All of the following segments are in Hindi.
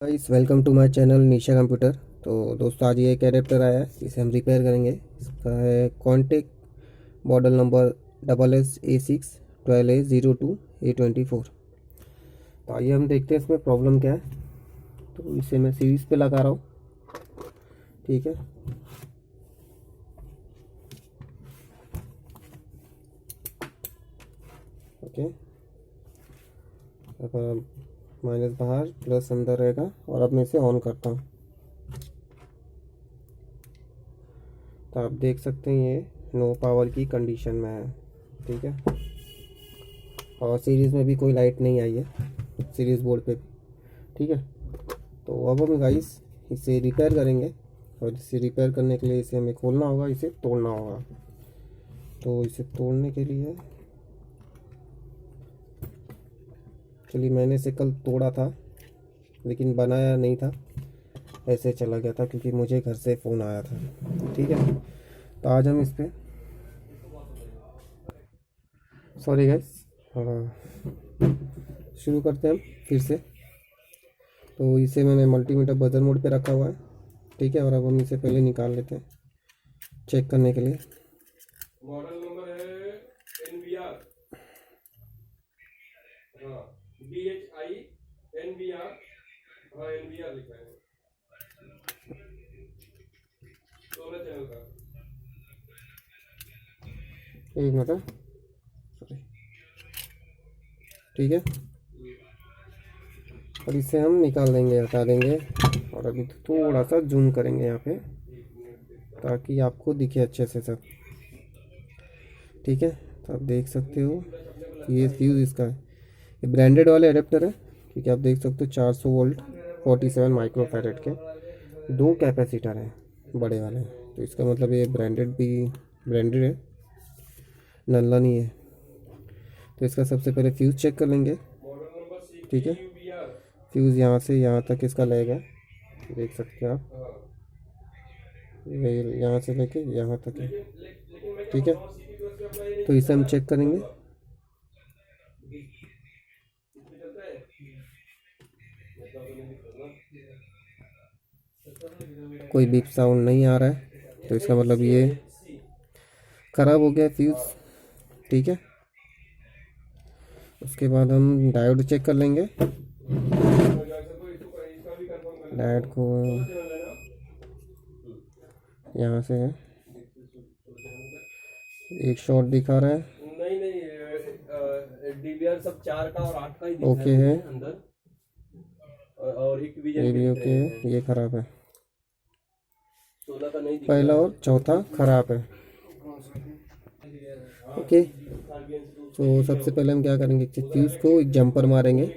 Guys welcome to my channel Nisha computer. तो दोस्तों आज ये एक एडेप्टर आया है, इसे हम रिपेयर करेंगे। इसका है कॉन्टेक model number SS A6 12A02A24। तो आइए हम देखते हैं इसमें प्रॉब्लम क्या है। तो इसे मैं सीरीज़ पे लगा रहा हूँ, ठीक है। ओके, अब माइनस बाहर प्लस अंदर रहेगा और अब मैं इसे ऑन करता हूँ। तो आप देख सकते हैं ये नो पावर की कंडीशन में है, ठीक है। और सीरीज़ में भी कोई लाइट नहीं आई है सीरीज़ बोर्ड पे भी, ठीक है। तो अब हम गाइस इसे रिपेयर करेंगे और इसे रिपेयर करने के लिए इसे हमें खोलना होगा, इसे तोड़ना होगा। तो इसे तोड़ने के लिए चलिए, मैंने इसे कल तोड़ा था लेकिन बनाया नहीं था, ऐसे चला गया था क्योंकि मुझे घर से फ़ोन आया था, ठीक है। तो आज हम इस पर सॉरी गाइस शुरू करते हैं हम फिर से। तो इसे मैंने मल्टीमीटर बजर मोड पे रखा हुआ है, ठीक है। और अब हम इसे पहले निकाल लेते हैं चेक करने के लिए। मॉडल नंबर है NBR, हाँ DHI NBR, हाँ NBR लिखा है 16 चैनल का। एक मिनट सॉरी, ठीक है। और इसे हम निकाल देंगे, हटा देंगे। और अभी थोड़ा सा जूम करेंगे यहाँ पे ताकि आपको दिखे अच्छे से सब, ठीक है। तो आप देख सकते हो कि ये फ्यूज़ इसका है, ये ब्रांडेड वाले एडेप्टर है, क्योंकि आप देख सकते हो 400 वोल्ट 47 माइक्रोफैरेड के दो कैपेसिटर हैं बड़े वाले। तो इसका मतलब ये ब्रांडेड है, नल्ला नहीं है। तो इसका सबसे पहले फ्यूज़ चेक कर लेंगे, ठीक है। फ्यूज़ यहाँ से यहाँ तक इसका लगेगा, देख सकते हैं आप, ये यहाँ से लेके यहाँ तक है, ठीक है। तो इसे हम चेक करेंगे। कोई बीप साउंड नहीं आ रहा है, तो इसका मतलब ये ख़राब हो गया फ्यूज़, ठीक है। उसके बाद हम डायोड चेक कर लेंगे। डायोड को यहाँ से है, एक शॉर्ट दिखा रहा है, नहीं DVR सब 4 का और 8 का ही दिख ओके रहा है, अंदर, और एक विजन ये के भी दिख ओके रहे है, हैं। ये ख़राब है। 16 का नहीं दिख पहला रहा और चौथा ख़राब है, ओके। तो सबसे पहले हम क्या करेंगे, फ्यूज़ को एक जंपर मारेंगे।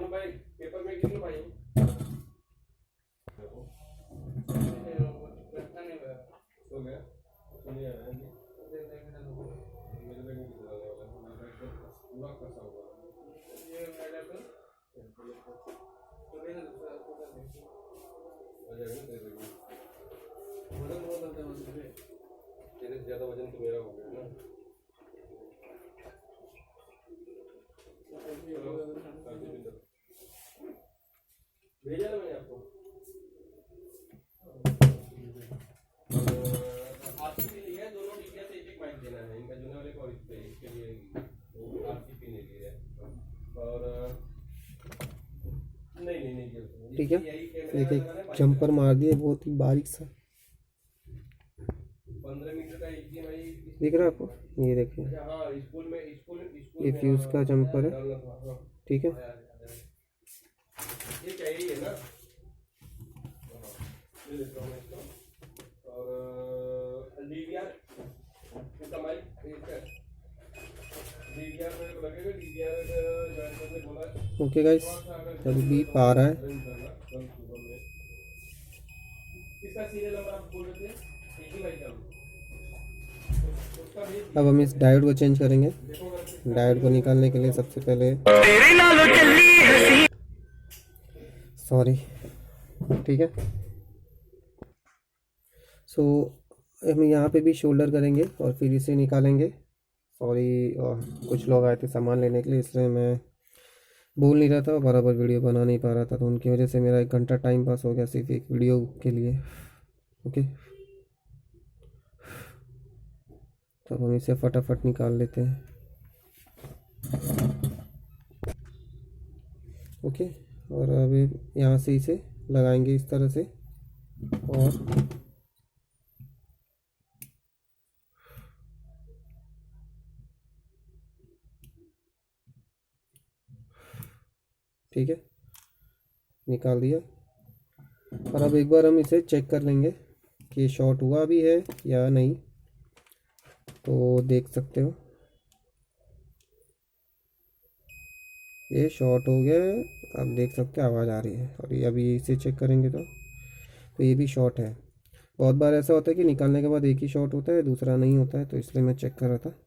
भाई पेपर में कितने भाई हो गया सुनिए मेरे बैग में कितना वाला है बैग पूरा कसा हुआ है ये मेरा तो तो मैंने दूसरा फोटो देखी हो जाएगा ना तेरे वजन बहुत होता है मुझे, तेरे से ज़्यादा वजन तो मेरा हो गया ना। भेजा ना मैंने आपको आरसीपी लिया है, दोनों डीपीएस से एक माइक देना है इनका जूना वाले को, इसके लिए आरसीपी नहीं लिया है। और नहीं ठीक है, देखिए जंपर मार दिए बहुत ही बारीक सा, 15 मीटर का HDMI दिख रहा है आपको, ये देखिए हाँ स्कूल ये में फ्यूज़ का जंपर है, डालना था, हाँ ठीक है। ये चाहिए है ना, ये लेता हूँ मैं इसको। और DVR इसका माइक इसका DVR मेरे को लगेगा, DVR ज्वाइन करने बोला। ओके गाइस, अभी बीप आ रहा है। किसका सीरियल नंबर आप बोल रहे थे, एक ही भाई का अब हम इस डायोड को चेंज करेंगे। डायोड को निकालने के लिए सबसे पहले सॉरी, ठीक है। सो हम यहाँ पे भी शोल्डर करेंगे और फिर इसे निकालेंगे। सॉरी, कुछ लोग आए थे सामान लेने के लिए, इसलिए मैं बोल नहीं रहा था और बराबर वीडियो बना नहीं पा रहा था, तो उनकी वजह से मेरा 1 घंटा टाइम पास हो गया सिर्फ एक वीडियो के लिए। ओके, तो हम इसे फटाफट निकाल लेते हैं। ओके, और अभी यहाँ से इसे लगाएंगे इस तरह से, और ठीक है, निकाल दिया। और अब एक बार हम इसे चेक कर लेंगे कि शॉर्ट हुआ भी है या नहीं। तो देख सकते हो ये शॉर्ट हो गया है। आप देख सकते हो आवाज़ आ रही है। और ये अभी इसे चेक करेंगे तो ये भी शॉर्ट है। बहुत बार ऐसा होता है कि निकालने के बाद एक ही शॉर्ट होता है, दूसरा नहीं होता है, तो इसलिए मैं चेक कर रहा था।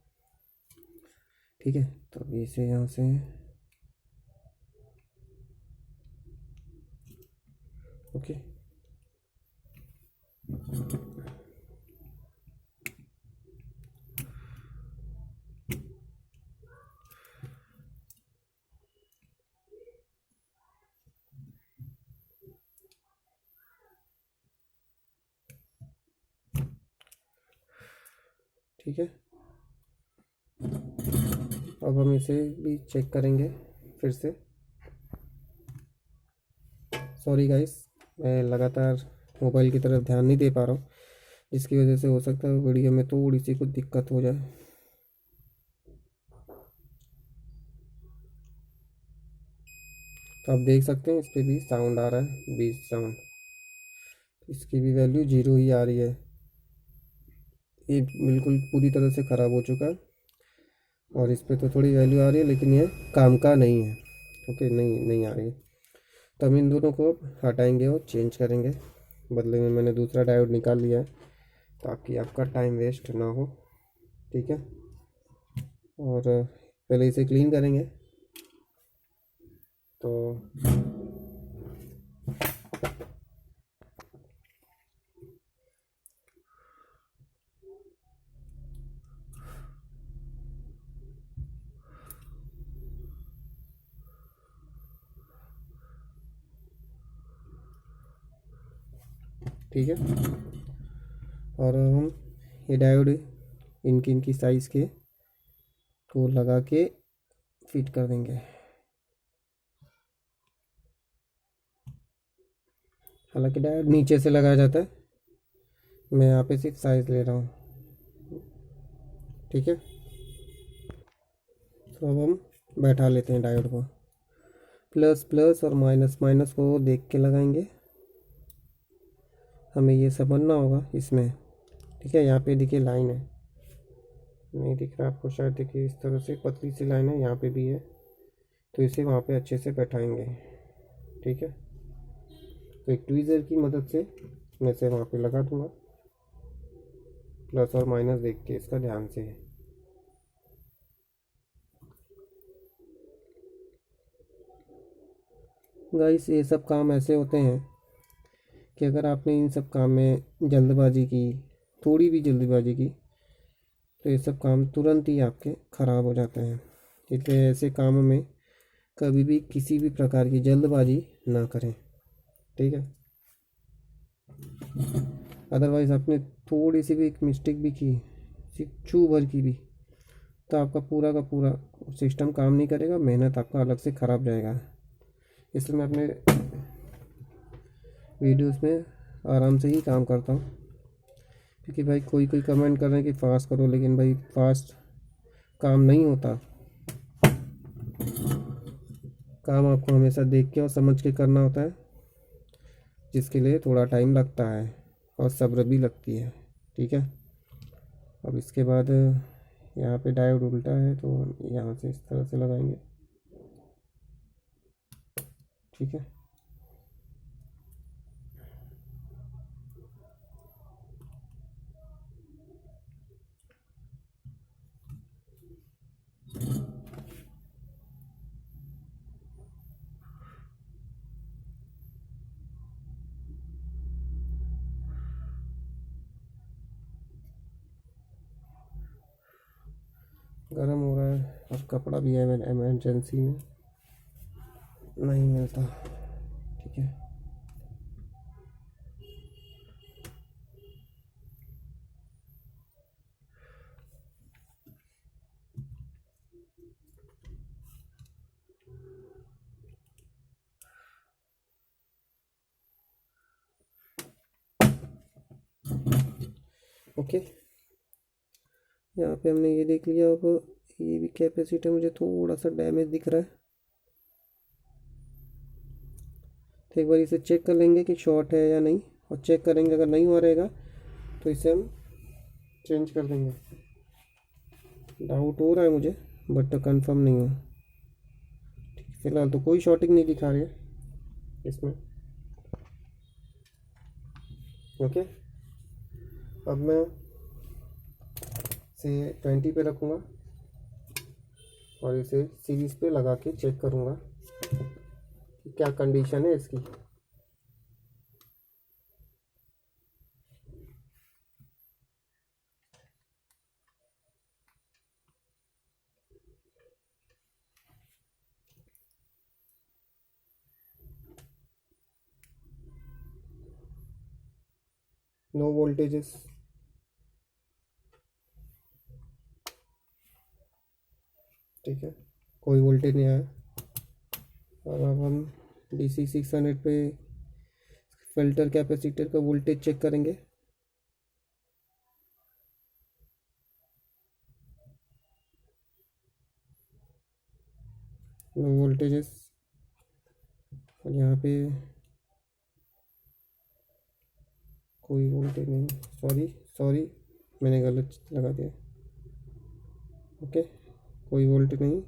ठीक है, तो अभी इसे यहाँ से ओके, ठीक है। अब हम इसे भी चेक करेंगे फिर से। सॉरी गाइस, मैं लगातार मोबाइल की तरफ ध्यान नहीं दे पा रहा हूँ, जिसकी वजह से हो सकता है वीडियो में थोड़ी सी कुछ दिक्कत हो जाए। तो आप देख सकते हैं इस पर भी साउंड आ रहा है, 20 साउंड। इसकी भी वैल्यू 0 ही आ रही है। ये बिल्कुल पूरी तरह से ख़राब हो चुका है। और इस पर तो थोड़ी वैल्यू आ रही है, लेकिन ये काम का नहीं है। ओके, नहीं आ रही है। तो हम इन दोनों को हटाएंगे और चेंज करेंगे। बदले में मैंने दूसरा डायोड निकाल लिया है, ताकि आपका टाइम वेस्ट ना हो। ठीक है, और पहले इसे क्लीन करेंगे। तो ठीक है, और हम ये डायोड इनकी साइज़ के को लगा के फिट कर देंगे। हालांकि डायोड नीचे से लगाया जाता है, मैं यहाँ पे सिर्फ साइज़ ले रहा हूँ। ठीक है, तो अब हम बैठा लेते हैं डायोड को। प्लस प्लस और माइनस माइनस को देख के लगाएंगे। हमें ये समझना होगा इसमें। ठीक है, यहाँ पे देखिए लाइन है, नहीं दिख रहा आपको शायद, देखिए इस तरह से पतली सी लाइन है, यहाँ पे भी है। तो इसे वहाँ पे अच्छे से बैठाएंगे। ठीक है, तो एक ट्वीज़र की मदद से मैं इसे वहाँ पे लगा दूँगा। प्लस और माइनस देख के इसका ध्यान से। गाइस, ये सब काम ऐसे होते हैं कि अगर आपने इन सब काम में जल्दबाजी की, थोड़ी भी जल्दबाजी की, तो ये सब काम तुरंत ही आपके ख़राब हो जाते हैं। इसलिए ऐसे कामों में कभी भी किसी भी प्रकार की जल्दबाजी ना करें। ठीक है, अदरवाइज़ आपने थोड़ी सी भी एक मिस्टेक भी की, सिर्फ छू भर की भी, तो आपका पूरा का पूरा सिस्टम काम नहीं करेगा, मेहनत आपका अलग से ख़राब जाएगा। इसलिए मैं अपने वीडियोस में आराम से ही काम करता हूँ। क्योंकि भाई कोई कमेंट कर रहे हैं कि फास्ट करो, लेकिन भाई फास्ट काम नहीं होता। काम आपको हमेशा देख के और समझ के करना होता है, जिसके लिए थोड़ा टाइम लगता है और सब्र भी लगती है। ठीक है, अब इसके बाद यहाँ पे डायोड उल्टा है, तो यहाँ से इस तरह से लगाएंगे। ठीक है, गर्म हो रहा है और कपड़ा भी है इमरजेंसी में नहीं मिलता। ठीक है, ओके। यहाँ पे हमने ये देख लिया। अब ये भी कैपेसिटर मुझे थोड़ा सा डैमेज दिख रहा है, तो एक बार इसे चेक कर लेंगे कि शॉर्ट है या नहीं, और चेक करेंगे अगर नहीं हो रहेगा तो इसे हम चेंज कर देंगे। डाउट हो रहा है मुझे बट कंफर्म नहीं है। फिलहाल तो कोई शॉर्टिंग नहीं दिखा रही है इसमें। ओके, अब मैं इसे 20 पे रखूँगा और इसे सीरीज़ पे लगा के चेक करूँगा कि क्या कंडीशन है इसकी। नो वोल्टेजेस, ठीक है, कोई वोल्टेज नहीं आया। और अब हम DC 600 पे फिल्टर कैपेसिटर का वोल्टेज चेक करेंगे। नो वोल्टेजेस, और यहाँ पे कोई वोल्टेज नहीं। सॉरी सॉरी, मैंने गलत लगा दिया। ओके, कोई वोल्टेज नहीं,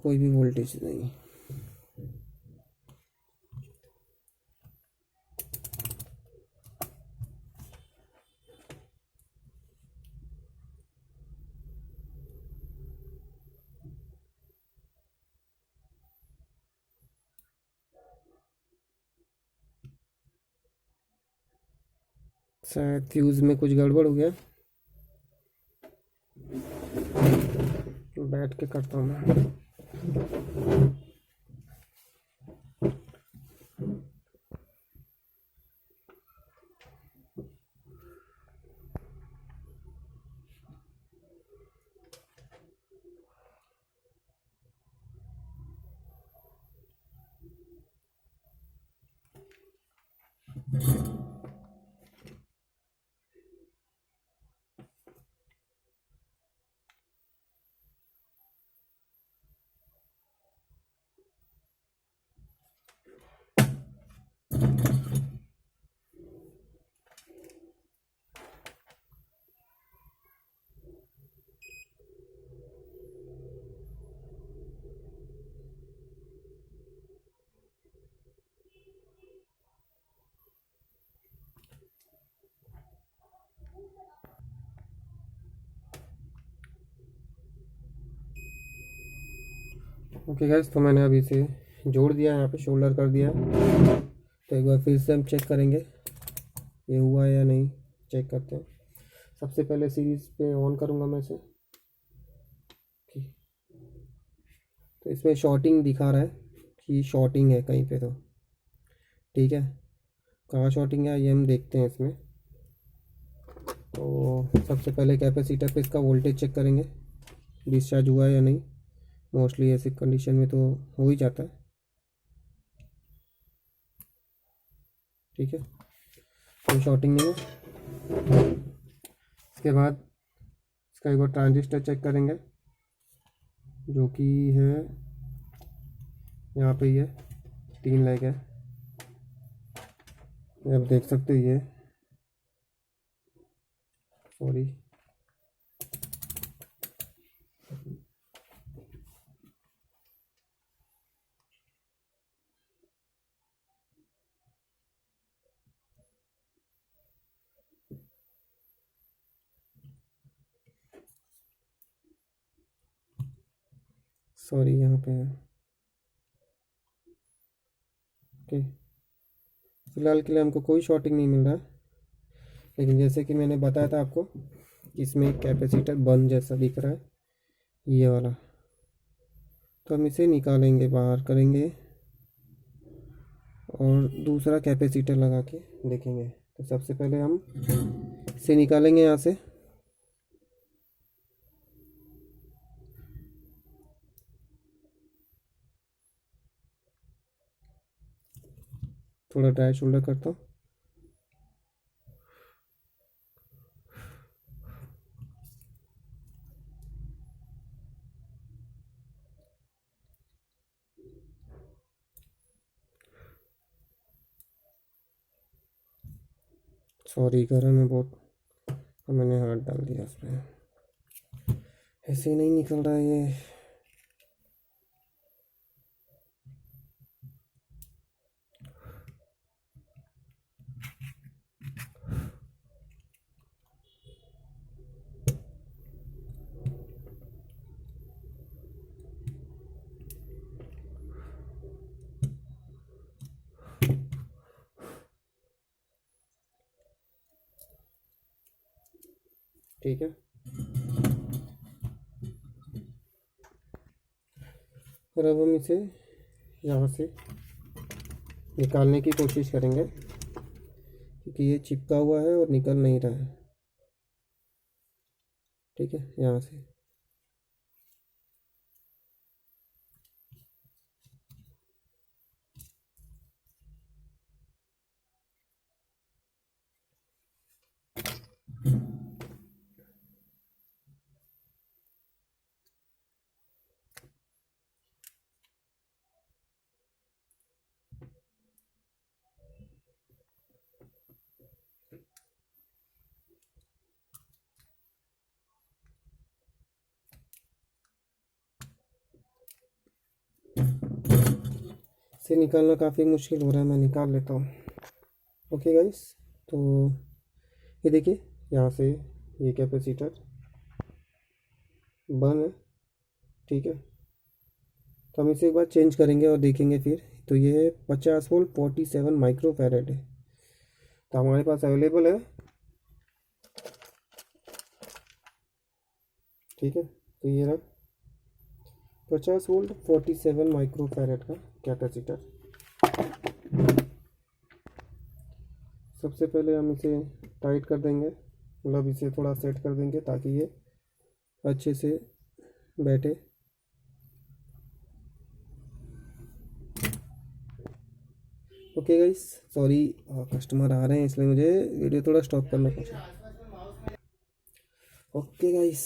कोई भी वोल्टेज नहीं। शायद फ्यूज़ में कुछ गड़बड़ हो गया, बैठ के करता हूँ मैं। ओके गाइस, तो मैंने अभी इसे जोड़ दिया, यहाँ पे शोल्डर कर दिया। तो एक बार फिर से हम चेक करेंगे ये हुआ या नहीं, चेक करते हैं। सबसे पहले सीरीज़ पे ऑन करूँगा मैं इसे। तो इसमें शॉर्टिंग दिखा रहा है कि शॉर्टिंग है कहीं पे, तो ठीक है, कहाँ शॉर्टिंग है ये हम देखते हैं इसमें। तो सबसे पहले कैपेसिटर पे इसका वोल्टेज चेक करेंगे, डिस्चार्ज हुआ है या नहीं। मोस्टली ऐसी कंडीशन में तो हो ही जाता है, ठीक है, कोई शॉर्टिंग नहीं है। इसके बाद इसका एक बार ट्रांजिस्टर चेक करेंगे, जो कि है यहाँ पे ही है, 3 लाइक है, ये आप देख सकते हो। ये सॉरी, सॉरी यहाँ पे है। ओके, फिलहाल के लिए हमको कोई शॉर्टिंग नहीं मिल रहा, लेकिन जैसे कि मैंने बताया था आपको इसमें एक कैपेसिटर बंद जैसा दिख रहा है, ये वाला। तो हम इसे निकालेंगे, बाहर करेंगे और दूसरा कैपेसिटर लगा के देखेंगे। तो सबसे पहले हम इसे निकालेंगे यहाँ से। थोड़ा ड्राई शोल्डर करता हूँ। सॉरी, गर्म है बहुत, मैंने हाथ डाल दिया उसमें, ऐसे ही नहीं निकल रहा है ये। ठीक है, और अब हम इसे यहाँ से निकालने की कोशिश करेंगे, क्योंकि ये चिपका हुआ है और निकल नहीं रहा है। ठीक है, यहाँ से इसे निकालना काफ़ी मुश्किल हो रहा है, मैं निकाल लेता हूँ। ओके गाइस, तो ये देखिए यहाँ से ये कैपेसिटर बंद है। ठीक है, तो हम इसे एक बार चेंज करेंगे और देखेंगे फिर। तो ये 50 वोल्ट 47 माइक्रो फैरेड है, तो हमारे पास अवेलेबल है। ठीक है, तो ये रहा 50 वोल्ट 47 माइक्रो फैरेड का कैपेसिटर। सबसे पहले हम इसे टाइट कर देंगे, मतलब इसे थोड़ा सेट कर देंगे ताकि ये अच्छे से बैठे। ओके गाइस, सॉरी कस्टमर आ रहे हैं इसलिए मुझे वीडियो थोड़ा स्टॉप करना पड़ा। ओके गाइस,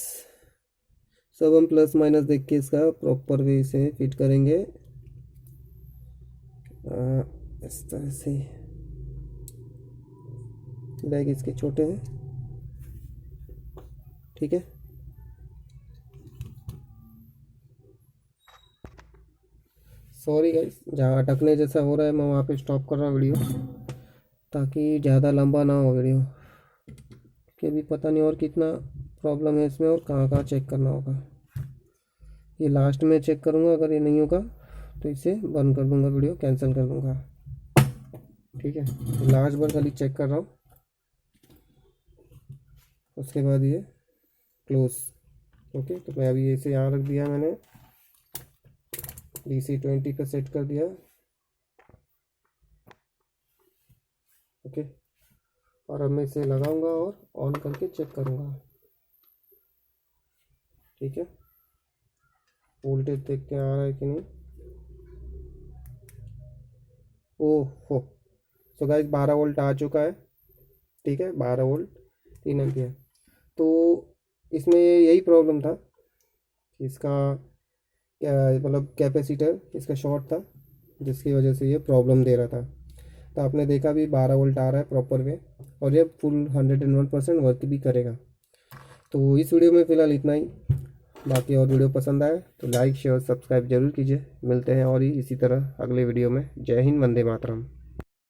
सब हम प्लस माइनस देख के इसका प्रॉपर वे से फिट करेंगे इस तरह से। लेग इसके छोटे हैं। ठीक है, सॉरी गाइस, जहाँ अटकने जैसा हो रहा है मैं वहाँ पे स्टॉप कर रहा हूँ वीडियो, ताकि ज़्यादा लंबा ना हो वीडियो, कि अभी पता नहीं और कितना प्रॉब्लम है इसमें और कहाँ कहाँ चेक करना होगा। ये लास्ट में चेक करूँगा, अगर ये नहीं होगा तो इसे बंद कर दूँगा, वीडियो कैंसिल कर दूँगा। ठीक है, तो लास्ट बार खाली चेक कर रहा हूँ, उसके बाद ये क्लोज। ओके, तो मैं अभी इसे यहाँ रख दिया, मैंने DC 20 पे सेट कर दिया। ओके, और अब मैं इसे लगाऊंगा और ऑन करके चेक करूंगा। ठीक है, वोल्टेज देख के आ रहा है कि नहीं। ओहो, सो गाइस 12 वोल्ट आ चुका है। ठीक है, 12 वोल्ट 3 एम्पियर। तो इसमें यही प्रॉब्लम था कि इसका क्या मतलब कैपेसिटर इसका शॉर्ट था, जिसकी वजह से ये प्रॉब्लम दे रहा था। तो आपने देखा भी 12 वोल्ट आ रहा है प्रॉपर वे, और ये फुल 101% वर्क भी करेगा। तो इस वीडियो में फ़िलहाल इतना ही। बाकी और वीडियो पसंद आए तो लाइक शेयर सब्सक्राइब जरूर कीजिए। मिलते हैं और ही इसी तरह अगले वीडियो में। जय हिंद, वंदे मातरम।